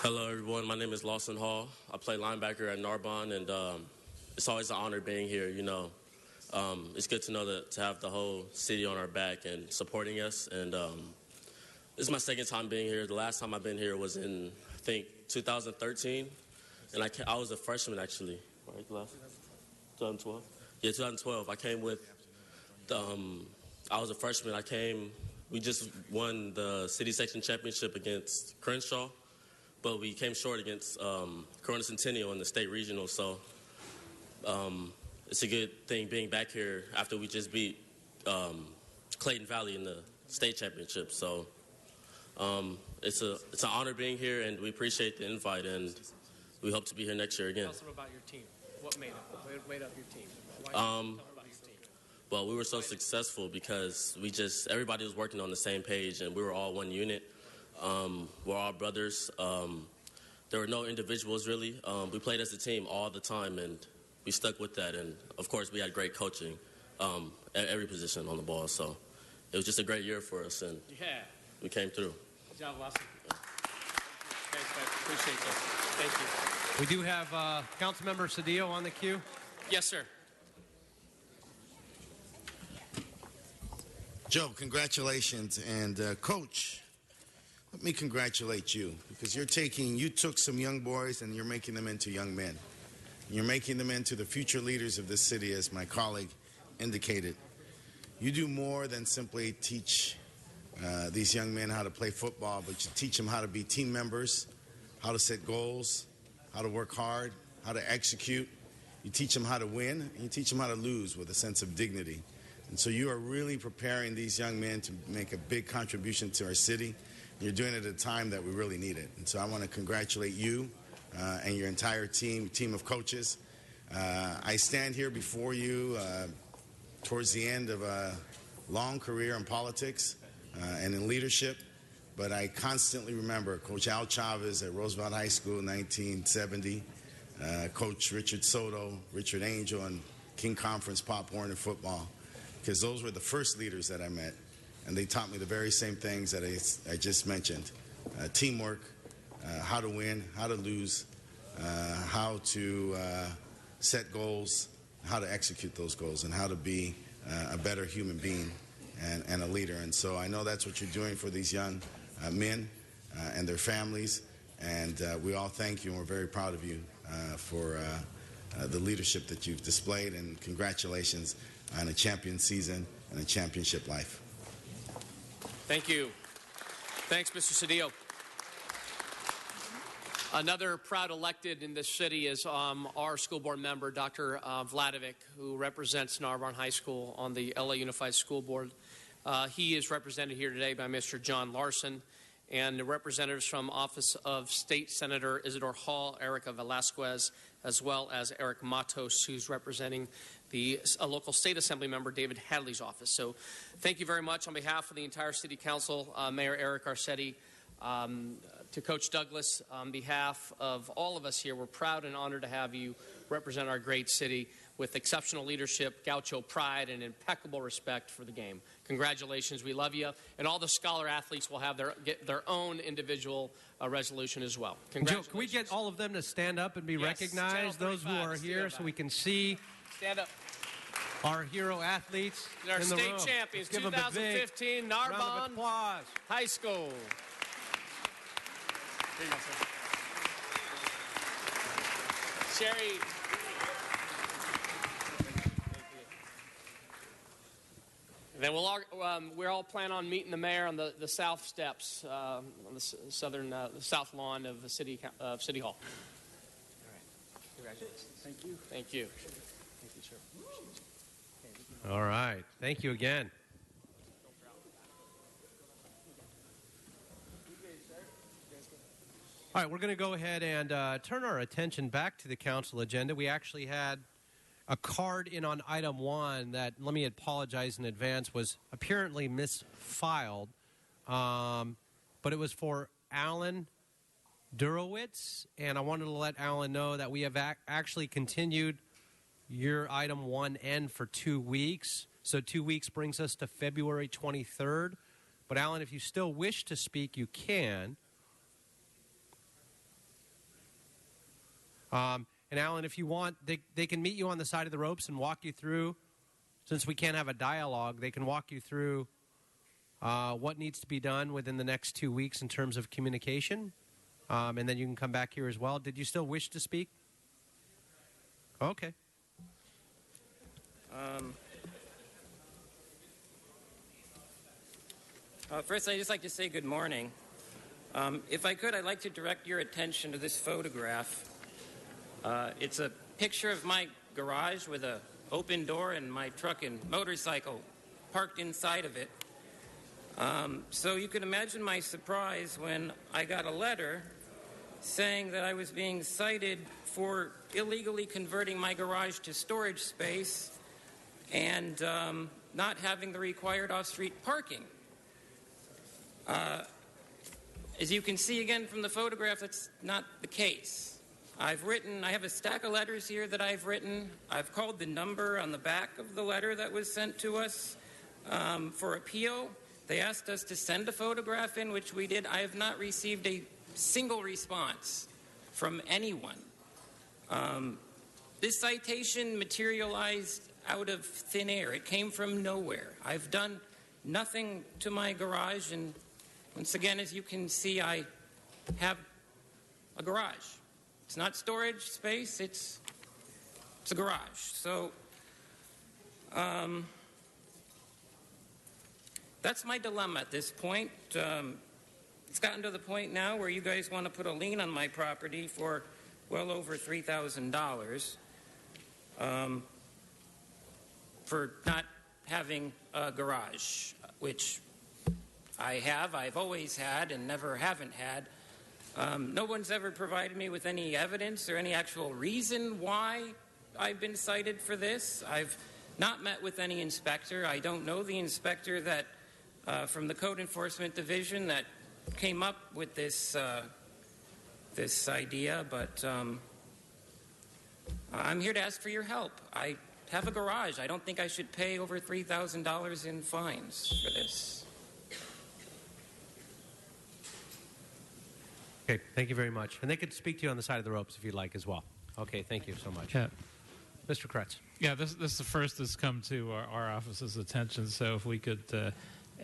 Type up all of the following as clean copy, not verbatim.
Hello, everyone. My name is Lawson Hall. I play linebacker at Narbonne, and it's always an honor being here. It's good to know that to have the whole city on our back and supporting us. And this is my second time being here. The last time I've been here was in, I think, 2013, and I was a freshman actually. Right, 2012. Yeah, 2012. I came with. I was a freshman. We just won the city section championship against Crenshaw. But we came short against Corona Centennial in the state regional, so it's a good thing being back here after we just beat Clayton Valley in the state championship. So it's an honor being here, and we appreciate the invite, and we hope to be here next year again. Tell us about your team. What made up your team? Tell me about your team. Well, we were so successful because everybody was working on the same page, and we were all one unit. We're all brothers. There were no individuals, really. We played as a team all the time, and we stuck with that. And, of course, we had great coaching at every position on the ball. So it was just a great year for us, and we came through. Good job, Lawson. Thanks, man. Appreciate that. Thank you. We do have Councilmember Cedillo on the queue. Yes, sir. Joe, congratulations. And, Coach, let me congratulate you because you took some young boys and you're making them into young men. You're making them into the future leaders of this city, as my colleague indicated. You do more than simply teach these young men how to play football, but you teach them how to be team members, how to set goals, how to work hard, how to execute. You teach them how to win, and you teach them how to lose with a sense of dignity. And so you are really preparing these young men to make a big contribution to our city. You're doing it at a time that we really need it. And so I want to congratulate you and your entire team of coaches. I stand here before you towards the end of a long career in politics and in leadership, but I constantly remember Coach Al Chavez at Roosevelt High School in 1970, Coach Richard Soto, Richard Angel, and King Conference Pop Warner football, because those were the first leaders that I met. And they taught me the very same things that I just mentioned. Teamwork, how to win, how to lose, how to set goals, how to execute those goals, and how to be a better human being and a leader. And so I know that's what you're doing for these young men and their families. And we all thank you, and we're very proud of you for the leadership that you've displayed. And congratulations on a champion season and a championship life. Thank you. Thanks, Mr. Cedillo. Another proud elected in this city is our school board member, Dr. Vladovic, who represents Narbonne High School on the LA Unified School Board. He is represented here today by Mr. John Larson and the representatives from Office of State Senator Isidore Hall, Erica Velasquez, as well as Eric Matos, who's representing a local state assembly member, David Hadley's office. So thank you very much on behalf of the entire City Council, Mayor Eric Garcetti, to Coach Douglas. On behalf of all of us here, we're proud and honored to have you represent our great city with exceptional leadership, gaucho pride, and impeccable respect for the game. Congratulations. We love you. And all the scholar athletes will have get their own individual resolution as well. Congratulations. Joe, can we get all of them to stand up and be recognized, those who are here, so we can see stand up. Our hero athletes Our in the state room. champions, Let's give 2015 round of Narbonne applause. High School. Here you go, sir. Sherry. And then we're all plan on meeting the mayor on the south steps on the south lawn of the City Hall. All right. Congratulations. Thank you. Thank you. Thank you, sir. All right. Thank you again. All right, we're going to go ahead and turn our attention back to the council agenda. We actually had a card in on item 1 that, let me apologize in advance, was apparently misfiled. But it was for Alan Durowitz, and I wanted to let Alan know that we have actually continued your item 1N for 2 weeks. So 2 weeks brings us to February 23rd. But, Alan, if you still wish to speak, you can. And Alan, if you want, they can meet you on the side of the ropes and walk you through. Since we can't have a dialogue, they can walk you through what needs to be done within the next 2 weeks in terms of communication. And then you can come back here as well. Did you still wish to speak? Okay. First, I'd just like to say good morning. If I could, I'd like to direct your attention to this photograph. It's a picture of my garage with an open door and my truck and motorcycle parked inside of it. So you can imagine my surprise when I got a letter saying that I was being cited for illegally converting my garage to storage space and not having the required off-street parking. As you can see again from the photograph, that's not the case. I have a stack of letters here that I've written. I've called the number on the back of the letter that was sent to us for appeal. They asked us to send a photograph in, which we did. I have not received a single response from anyone. This citation materialized out of thin air. It came from nowhere. I've done nothing to my garage, and once again, as you can see, I have a garage. It's not storage space, it's a garage. So that's my dilemma at this point. It's gotten to the point now where you guys want to put a lien on my property for well over $3,000 for not having a garage, which I've always had and never haven't had. No one's ever provided me with any evidence or any actual reason why I've been cited for this. I've not met with any inspector. I don't know the inspector that from the Code Enforcement Division that came up with this idea, but I'm here to ask for your help. I have a garage. I don't think I should pay over $3,000 in fines for this. Okay, thank you very much. And they could speak to you on the side of the ropes if you'd like as well. Okay, thank you so much. Yeah. Mr. Kretz. Yeah, this is the first that's come to our office's attention. So if we could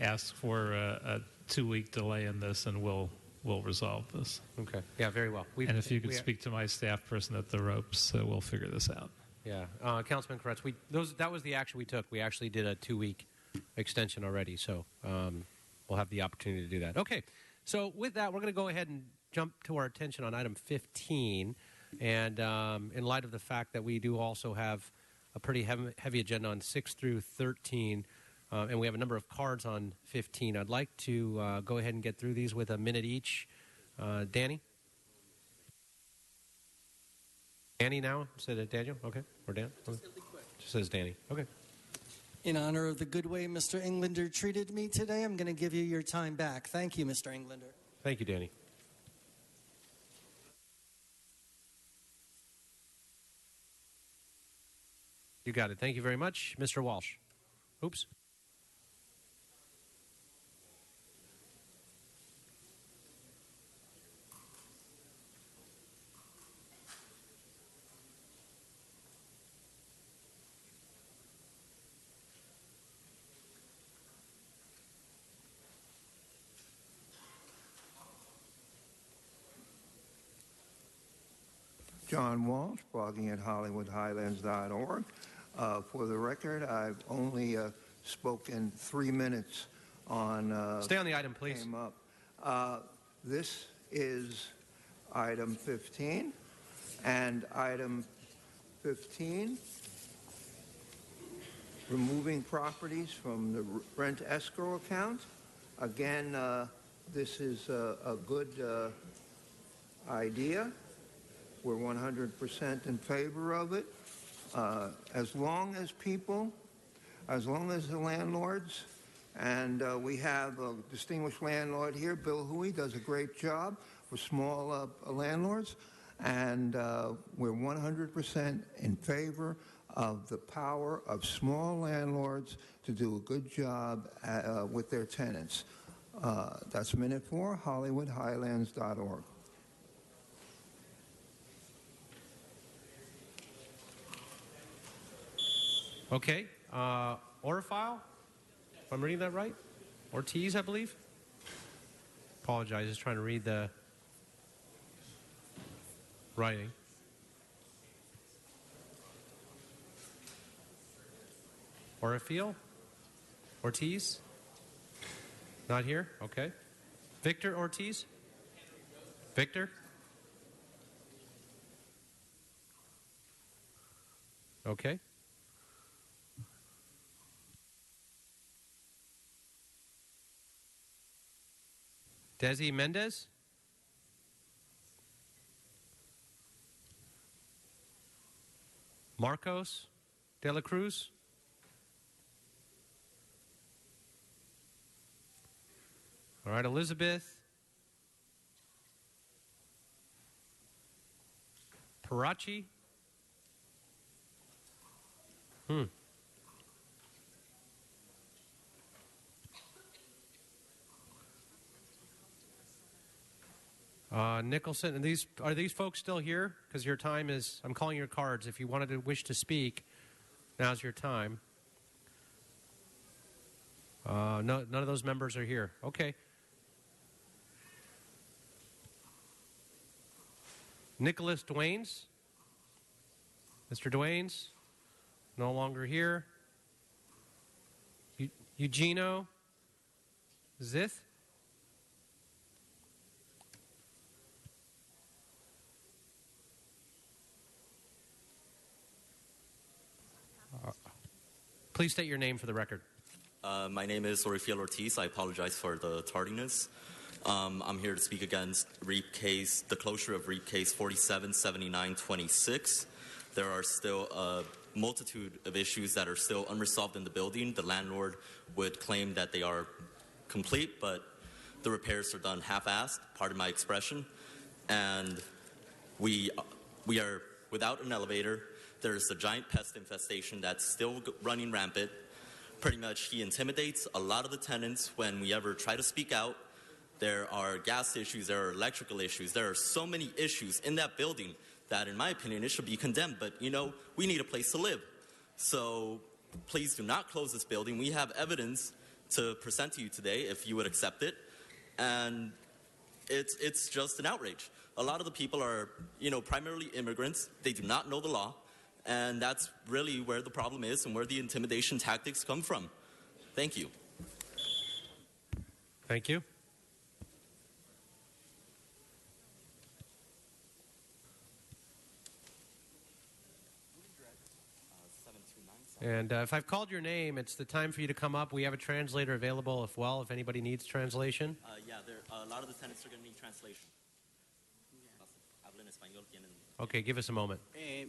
ask for a 2-week delay in this, and we'll resolve this. Okay. Yeah, very well. And if you could speak to my staff person at the ropes, we'll figure this out. Yeah, Councilman Kretz, that was the action we took. We actually did a 2-week extension already, so we'll have the opportunity to do that. Okay, so with that, we're going to go ahead and jump to our attention on item 15. And in light of the fact that we do also have a pretty heavy agenda on 6 through 13, and we have a number of cards on 15, I'd like to go ahead and get through these with a minute each. Danny? Danny now instead of Daniel? Okay. Or Dan? Okay. Just says Danny. Okay. In honor of the good way Mr. Englander treated me today, I'm going to give you your time back. Thank you, Mr. Englander. Thank you, Danny. You got it. Thank you very much. Mr. Walsh. Oops. John Walsh, blogging at HollywoodHighlands.org. For the record, I've only spoken 3 minutes on... Stay on the item, please. Came up. This is item 15, and item 15, removing properties from the rent escrow account. Again, this is a good idea. We're 100% in favor of it. As long as the landlords, and we have a distinguished landlord here, Bill Huey, does a great job for small landlords, and we're 100% in favor of the power of small landlords to do a good job with their tenants. That's minute 4, HollywoodHighlands.org. Okay. Orifile, if I'm reading that right? Ortiz, I believe? Apologize, just trying to read the writing. Orifil? Ortiz? Not here? Okay. Victor Ortiz? Victor? Okay. Desi Mendez? Marcos de la Cruz? All right, Elizabeth Parachi? Nicholson, and are these folks still here? Because your time is, I'm calling your cards. If you wish to speak, now's your time. None of those members are here. Okay. Nicholas Duanes? Mr. Duanes? No longer here. Eugenio Zith? Please state your name for the record. My name is Orifiel Ortiz. I apologize for the tardiness. I'm here to speak against the closure of REAP case 477926. There are still a multitude of issues that are still unresolved in the building. The landlord would claim that they are complete, but the repairs are done half-assed, pardon my expression. And we are without an elevator. There's a giant pest infestation that's still running rampant. Pretty much he intimidates a lot of the tenants when we ever try to speak out. There are gas issues, there are electrical issues. There are so many issues in that building that, in my opinion, it should be condemned. But, you know, we need a place to live. So please do not close this building. We have evidence to present to you today if you would accept it. And it's just an outrage. A lot of the people are, you know, primarily immigrants. They do not know the law. And that's really where the problem is and where the intimidation tactics come from. Thank you. Thank you. And if I've called your name, it's the time for you to come up. We have a translator available if anybody needs translation. Yeah, a lot of the tenants are going to need translation. Okay, give us a moment.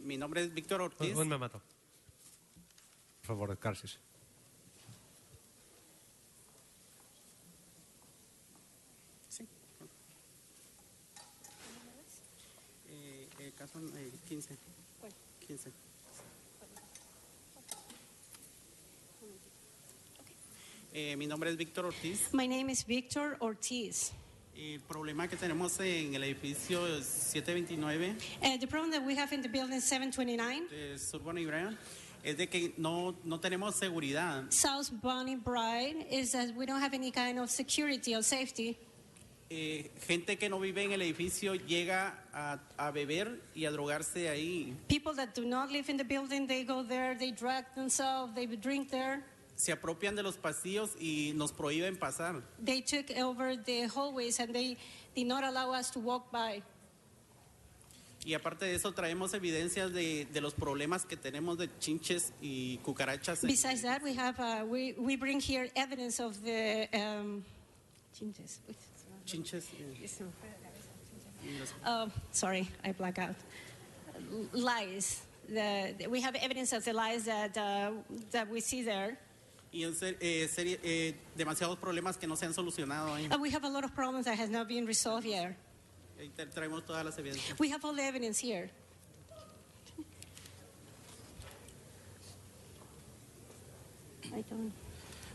Mi nombre es Víctor Ortiz. Un momento. Por favor, gracias. Sí. Caso 15. 15. Mi nombre es Víctor Ortiz. My name is Victor Ortiz. El problema que tenemos en el edificio 729 The problem that we have in the building 729 de Sur Bonnie Bryan es de que no tenemos seguridad. South Bonnie Bride is that we don't have any kind of security or safety. Gente que no vive en el edificio llega a beber y a drogarse ahí. People that do not live in the building, they go there, they drag themselves, they drink there. Se apropian de los pasillos y nos prohíben pasar. They took over the hallways and they did not allow us to walk by. Y aparte de eso traemos evidencias de los problemas que tenemos de chinches y cucarachas. Besides that, we have we bring here evidence of the chinches. Chinches. Sorry, I black out. Lies. We have evidence of the lies that we see there. Y demasiados problemas que no se han solucionado ahí. We have a lot of problems that has not been resolved yet. Traemos todas las evidencias. We have all the evidence here.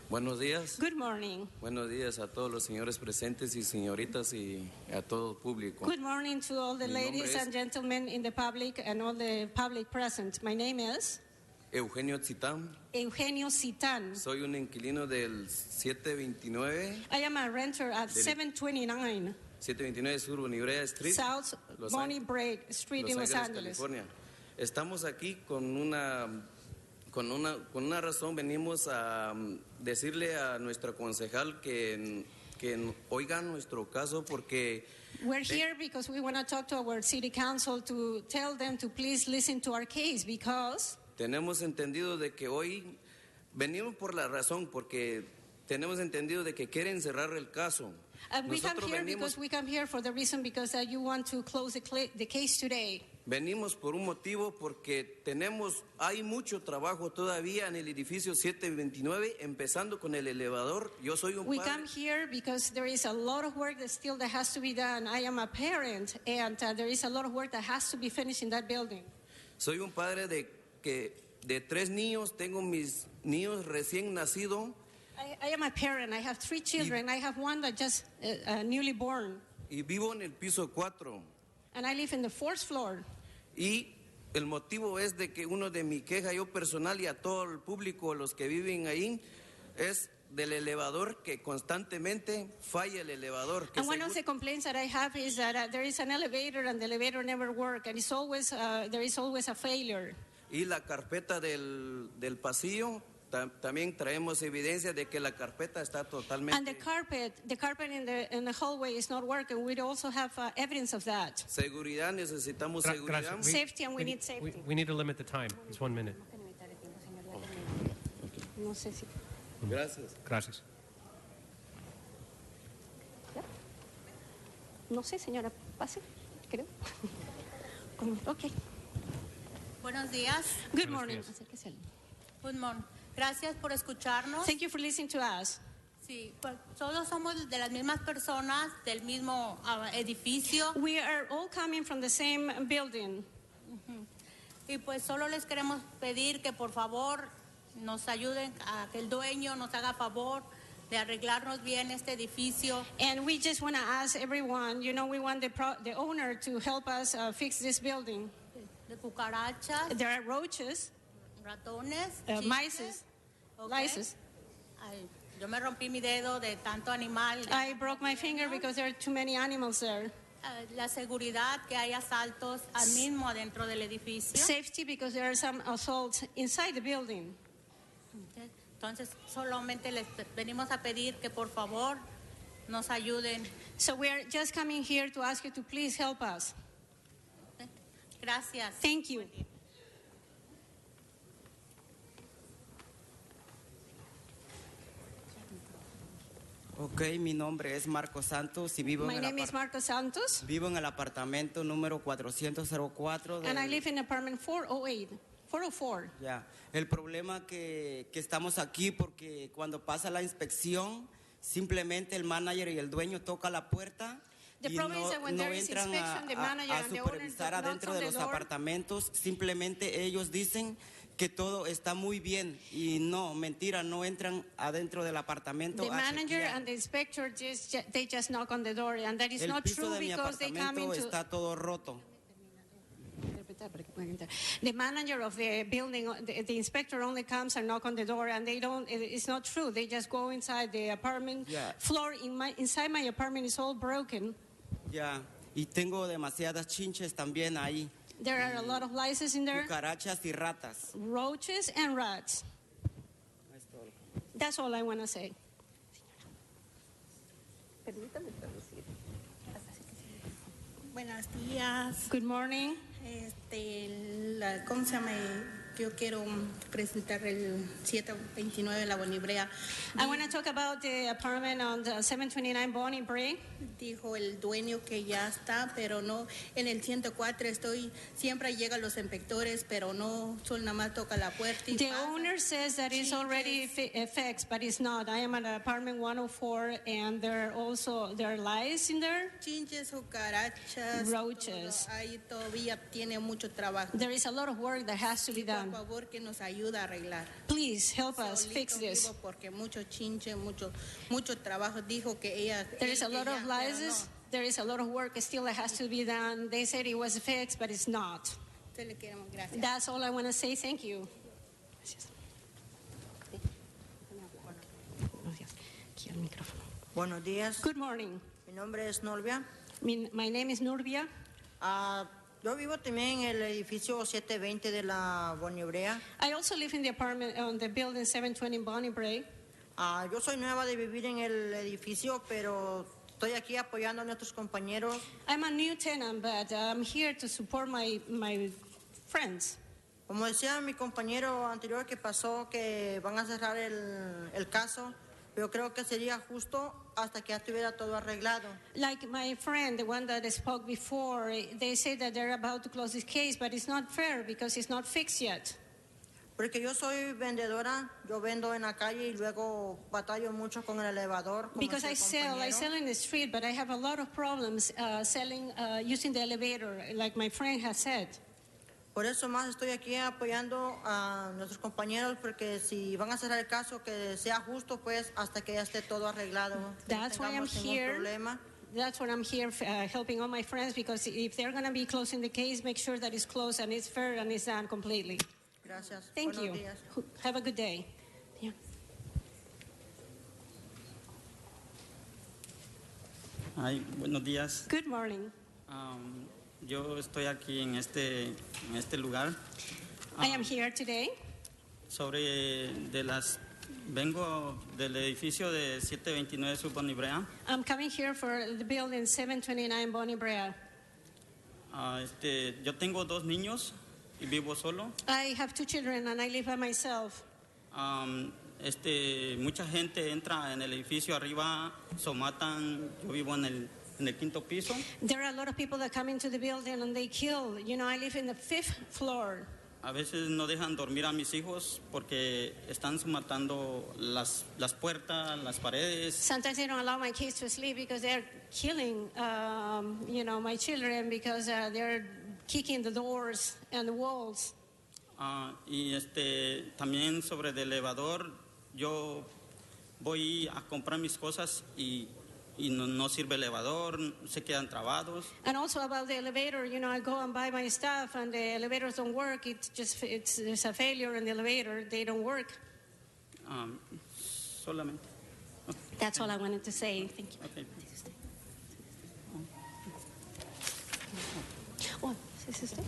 Buenos días. Good morning. Buenos días a todos los señores presentes y señoritas y a todo el público. Good morning to all the ladies and gentlemen in the public and all the public present. My name is Eugenio Tzitán. Eugenio Citan. Soy un inquilino del 729. I am a renter at 729 729 Sur Bonnie Street, South Los Bonnie Brae Street in Los Angeles. California. Estamos aquí con una razón. Venimos a decirle a nuestro concejal que oigan nuestro caso porque We're here because we want to talk to our city council to tell them to please listen to our case because tenemos entendido de que hoy venimos por la razón porque tenemos entendido de que quieren cerrar el caso. we come here because we come here for the reason because you want to close the case today. Venimos por un motivo porque hay mucho trabajo todavía en el edificio 729, empezando con el elevador. Yo soy un We padre. come here because there is a lot of work that has to be done. I am a parent and there is a lot of work that has to be finished in that building. Soy un padre de 3 niños, tengo mis niños recién nacidos. I am a parent. I have 3 children. I have one that just newly born. Y vivo en el piso 4. And I live in the 4th floor. Y el motivo es de que uno de mi queja yo personal y a todo el público, los que viven ahí, es del elevador que constantemente falla el elevador. And one of the complaints that I have is that there is an elevator and the elevator never works, and it's always there is always a failure. Y la carpeta del pasillo, también traemos evidencia de que la carpeta está totalmente. And the carpet in the hallway is not working. We also have evidence of that. Seguridad, necesitamos seguridad. Safety, and we need safety. We need to limit the time. It's 1 minute. No sé si. Gracias. Gracias. No sé, señora, pase, creo. Okay. Buenos días. Good morning. Good morning. Gracias por escucharnos. Thank you for listening to us. Sí, pues todos somos de las mismas personas, del mismo edificio. We are all coming from the same building. Y pues solo les queremos pedir que por favor nos ayuden a que el dueño nos haga favor de arreglarnos bien este edificio. And we just want to ask everyone, we want the owner to help us fix this building. De cucarachas. There are roaches. Ratones. Mice. Lices. Yo me rompí mi dedo de tanto animal. I broke my finger because there are too many animals there. La seguridad, que hay asaltos al mismo adentro del edificio. Safety, because there are some assaults inside the building. Entonces, solamente les venimos a pedir que por favor nos ayuden. So we are just coming here to ask you to please help us. Gracias. Thank you. Ok, mi nombre es Marco Santos y vivo, My name is Marco Santos. Vivo en el apartamento número 404. And I live in apartment 404. Ya. El problema que estamos aquí porque cuando pasa la inspección, simplemente el manager y el dueño tocan la puerta y no entran a supervisar adentro de los apartamentos. Simplemente ellos dicen que todo está muy bien y no, mentira, no entran adentro del apartamento. The manager and the inspector they just knock on the door, and that is not true because they come into. Está todo roto. The manager of the building, the inspector only comes and knock on the door, and they don't. It's not true. They just go inside the apartment floor. Inside my apartment is all broken. Ya, y tengo demasiadas chinches también ahí. There are a lot of lices in there. Cucarachas y ratas. Roaches and rats. That's all I want to say. Buenos días. Good morning. ¿Cómo se llama? Yo quiero presentar el 729 de la Bonnie Brae. I want to talk about the apartment on the 729 Bonnie Brae. Dijo el dueño que ya está, pero no. En el 104 siempre llegan los inspectores, pero no, solo nada más toca la puerta. The owner says that it's already fixed, but it's not. I am at apartment 104, and there are lice in there. Chinches, cucarachas, roaches. Ahí todavía tiene mucho trabajo. There is a lot of work that has to be done. Por favor, que nos ayuda a arreglar. Please help us fix this. Porque mucho chinche, mucho trabajo. Dijo que ella. There is a lot of lices. There is a lot of work still that has to be done. They said it was fixed, but it's not. That's all I want to say. Thank you. Gracias. Buenos días. Aquí el micrófono. Buenos días. Good morning. Mi nombre es Norbia. My name is Nurbia. Yo vivo también en el edificio 720 de la Bonnie Brea. I also live in the apartment on the building 720 in Bonnie Bray. Yo soy nueva de vivir en el edificio, pero estoy aquí apoyando a nuestros compañeros. I'm a new tenant, but I'm here to support my friends. Como decía mi compañero anterior que pasó, que van a cerrar el caso, pero creo que sería justo hasta que ya estuviera todo arreglado. Like my friend, the one that spoke before, they say that they're about to close this case, but it's not fair because it's not fixed yet. Porque yo soy vendedora, yo vendo en la calle y luego batallo mucho con el elevador. Because I sell in the street, but I have a lot of problems selling using the elevator, like my friend has said. Por eso más estoy aquí apoyando a nuestros compañeros, porque si van a cerrar el caso, que sea justo pues hasta que ya esté todo arreglado. That's why I'm here. That's why I'm here helping all my friends, because if they're going to be closing the case, make sure that it's closed and it's fair and it's done completely. Gracias. Thank Buenos you. días. Have a good day. Yeah. Ay, buenos días. Good morning. Yo estoy aquí en este lugar. I am here today. Vengo del edificio de 729 Sub Bonnie Brea. I'm coming here for the building 729 Bonnie Brea. Yo tengo 2 niños y vivo solo. I have 2 children and I live by myself. Mucha gente entra en el edificio arriba, matan. Yo vivo en el 5º piso. There are a lot of people that come into the building and they kill. You know, I live in the 5th floor. A veces no dejan dormir a mis hijos porque están matando las puertas, las paredes. Sometimes they don't allow my kids to sleep because they're killing, my children because they're kicking the doors and the walls. Y también sobre el elevador, yo voy a comprar mis cosas y no sirve el elevador, se quedan trabados. And also about the elevator, I go and buy my stuff and the elevators don't work. There's a failure in the elevator. They don't work. Solamente. That's all I wanted to say. Thank you. Okay. Oh, ¿es usted?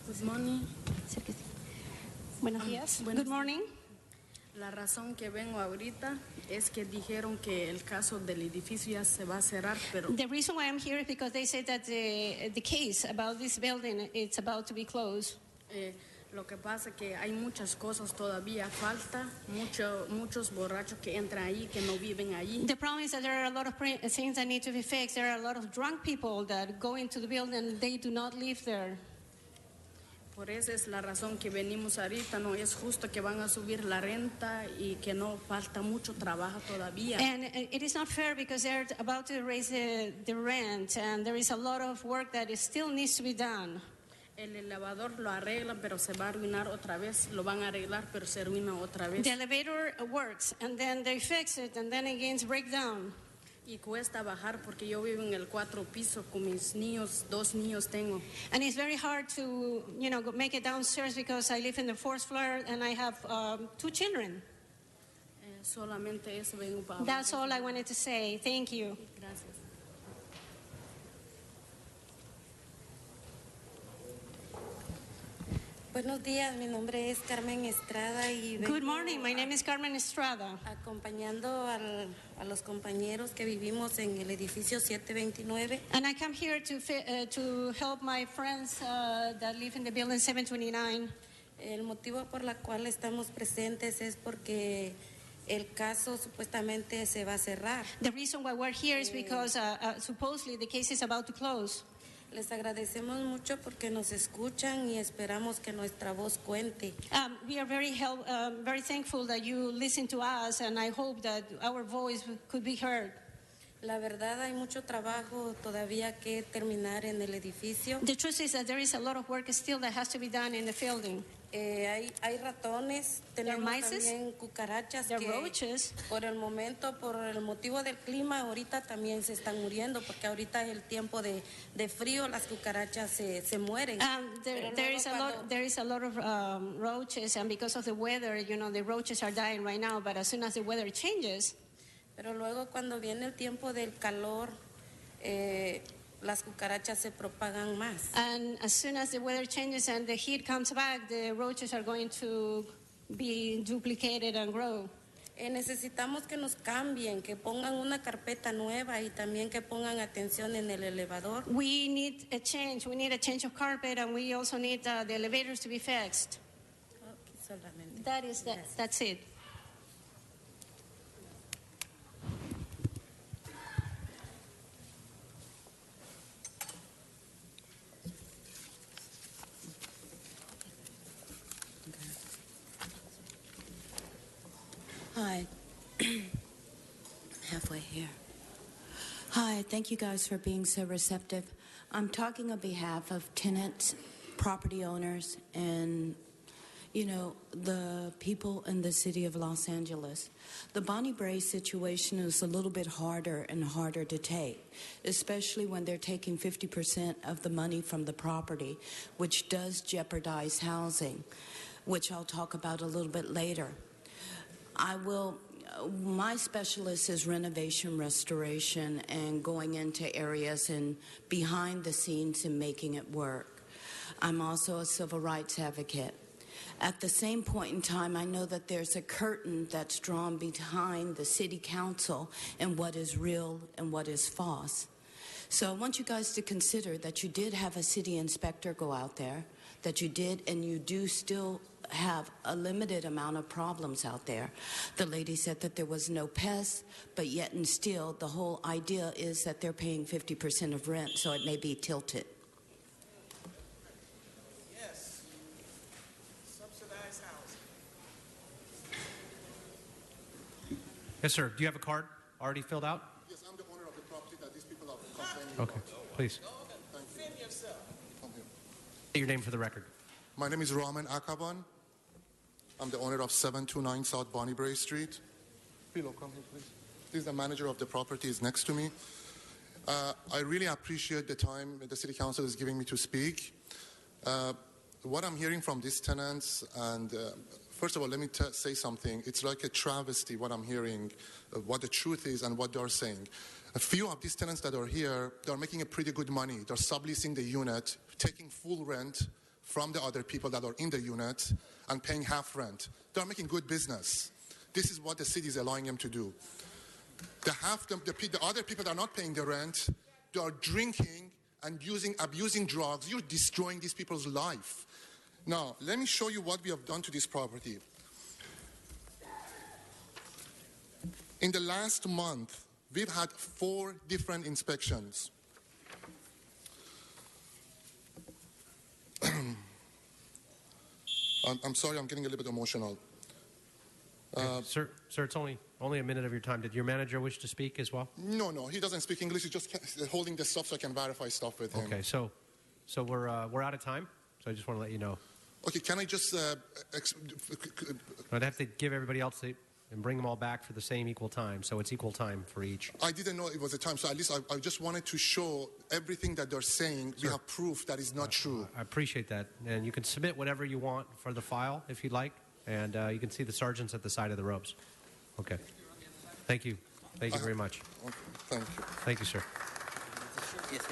Good morning. Buenos días. Good morning. La razón que vengo ahorita es que dijeron que el caso del edificio ya se va a cerrar, pero the reason why I'm here is because they said that the case about this building it's about to be closed. Lo que pasa es que hay muchas cosas todavía falta, muchos borrachos que entran ahí que no viven allí. The problem is that there are a lot of things that need to be fixed. There are a lot of drunk people that go into the building and they do not live there. Por eso es la razón que venimos ahorita. No es justo que van a subir la renta y que no falta mucho trabajo todavía. And it is not fair because they're about to raise the rent and there is a lot of work that still needs to be done. El elevador lo arreglan, pero se va a arruinar otra vez. Lo van a arreglar, pero se arruina otra vez. The elevator works and then they fix it and then again break down. Y cuesta bajar porque yo vivo en el 4º piso con mis niños, 2 niños tengo. And it's very hard to, make it downstairs because I live in the 4th floor and I have 2 children. Solamente eso vengo para. That's all I wanted to say. Thank you. Gracias. Buenos días, mi nombre es Carmen Estrada y vengo Good morning, my name is Carmen Estrada. Acompañando a los compañeros que vivimos en el edificio 729. And I come here to help my friends that live in the building 729. El motivo por la cual estamos presentes es porque el caso supuestamente se va a cerrar. The reason why we're here is because supposedly the case is about to close. Les agradecemos mucho porque nos escuchan y esperamos que nuestra voz cuente. We are very thankful that you listen to us, and I hope that our voice could be heard. La verdad hay mucho trabajo todavía que terminar en el edificio. The truth is that there is a lot of work still that has to be done in the building. Hay ratones, tenemos también cucarachas que roaches. Por el momento, por el motivo del clima, ahorita también se están muriendo porque ahorita es el tiempo de frío, las cucarachas se mueren. There is a lot of roaches, and because of the weather, you know, the roaches are dying right now, but as soon as the weather changes. Pero luego cuando viene el tiempo del calor, las cucarachas se propagan más. And as soon as the weather changes and the heat comes back, the roaches are going to be duplicated and grow. Necesitamos que nos cambien, que pongan una carpeta nueva y también que pongan atención en el elevador. We need a change. We need a change of carpet, and we also need the elevators to be fixed. That's it. Hi. Halfway here. Hi, thank you guys for being so receptive. I'm talking on behalf of tenants, property owners, and, you know, the people in the city of Los Angeles. The Bonnie Brae situation is a little bit harder and harder to take, especially when they're taking 50% of the money from the property, which does jeopardize housing, which I'll talk about a little bit later. My specialist is renovation, restoration, and going into areas and behind the scenes and making it work. I'm also a civil rights advocate. At the same point in time, I know that there's a curtain that's drawn behind the city council and what is real and what is false. So I want you guys to consider that you did have a city inspector go out there, that you did, and you do still have a limited amount of problems out there. The lady said that there was no pests, but yet and still the whole idea is that they're paying 50% of rent, so it may be tilted. Yes. Subsidized housing. Yes, sir. Do you have a card already filled out? Yes, I'm the owner of the property that these people are complaining Okay, please. Defend yourself. State your name for the record. My name is Raman Akaban. I'm the owner of 729 South Bonnie Brae Street. Philo, come here, please. This is the manager of the property is next to me. I really appreciate the time the City Council is giving me to speak. What I'm hearing from these tenants, and first of all, let me say something. It's like a travesty what I'm hearing, what the truth is and what they're saying. A few of these tenants that are here, they're making a pretty good money. They're subleasing the unit, taking full rent from the other people that are in the unit and paying half rent. They're making good business. This is what the city is allowing them to do. The other people that are not paying the rent, they are drinking and abusing drugs. You're destroying these people's life. Now, let me show you what we have done to this property. In the last month, we've had 4 different inspections. I'm sorry, I'm getting a little bit emotional. Sir, it's only a minute of your time. Did your manager wish to speak as well? No, he doesn't speak English. He's just holding the stuff so I can verify stuff with him. Okay, so we're out of time. So I just want to let you know. Okay, can I just... I'd have to give everybody else and bring them all back for the same equal time. So it's equal time for each. I didn't know it was a time, so at least I just wanted to show everything that they're saying. Sure. We have proof that is not true. I appreciate that. And you can submit whatever you want for the file if you'd like. And you can see the sergeants at the side of the ropes. Okay. Thank you. Thank you very much. Okay, thank you. Thank you, sir. Yes.